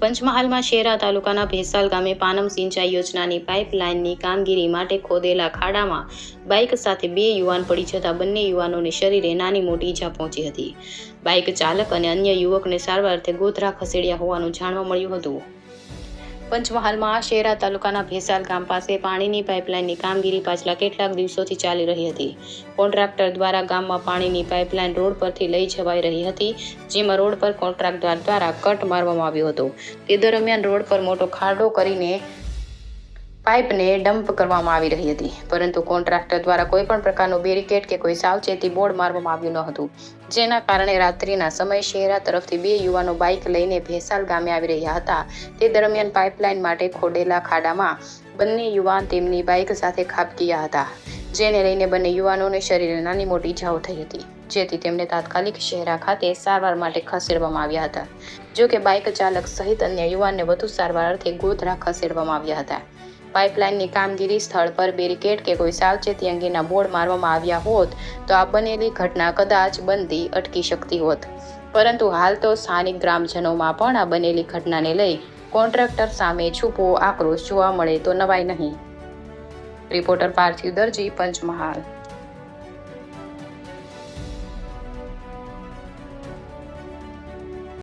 પંચમહાલમાં શેરા તાલુકાના ભેસાલ ગામે પાનમ સિંચાઈ યોજનાની પાઇપલાઇનની કામગીરી માટે ખોદેલા ખાડામાં બાઇક સાથે 2 યુવાન પડી જતા બંને યુવાનોને શરીરે નાની મોટી ઈજા પહોંચી હતી. બાઇક ચાલક અને અન્ય યુવકને સારવાર અર્થે ગોધરા ખસેડ્યા હોવાનું જાણવા મળ્યું હતું. પંચમહાલમાં શેરા તાલુકાના ભેસાલ ગામ પાસે પાણીની પાઇપલાઇનની કામગીરી પાછલા કેટલાક દિવસોથી ચાલી રહી હતી. કોન્ટ્રાક્ટર દ્વારા ગામમાં પાણીની પાઇપલાઇન રોડ પરથી લઈ જવાઈ રહી હતી, જેમાં રોડ પર કોન્ટ્રાક્ટર દ્વારા કટ મારવામાં આવ્યો હતો. તે દરમિયાન રોડ પર મોટો ખાડો કરીને પાઇપને ડમ્પ કરવામાં આવી રહી હતી, પરંતુ કોન્ટ્રાક્ટર દ્વારા કોઈપણ પ્રકારનું બેરિકેડ કે કોઈ સાવચેતી બોર્ડ મારવામાં આવ્યું ન હતું, જેના કારણે રાત્રિના સમયે શહેરા તરફથી 2 યુવાનો બાઇક લઈને ભેસાલ ગામે આવી રહ્યા હતા. તે દરમિયાન પાઇપલાઇન માટે ખોદેલા ખાડામાં બંને યુવાન તેમની બાઇક સાથે ખાબકી ગયા હતા, જેને લઈને બંને યુવાનોને શરીરે નાની મોટી ઈજાઓ થઈ હતી, જેથી તેમને તાત્કાલિક શહેરા ખાતે સારવાર માટે ખસેડવામાં આવ્યા હતા. જો કે બાઇક ચાલક સહિત અન્ય યુવાનને વધુ સારવાર અર્થે ગોધરા ખસેડવામાં આવ્યા હતા. પાઇપલાઇનની કામગીરી સ્થળ પર બેરિકેડ કે કોઈ સાવચેતી અંગેના બોર્ડ મારવામાં આવ્યા હોત તો આ બનેલી ઘટના કદાચ બનતી અટકી શકતી હોત, પરંતુ હાલ તો સ્થાનિક ગ્રામજનોમાં પણ આ બનેલી ઘટનાને લઈ કોન્ટ્રાક્ટર સામે છૂપો આક્રોશ જોવા મળે તો નવાઈ નહીં. રિપોર્ટર પાર્થિવ દરજી, પંચમહાલ.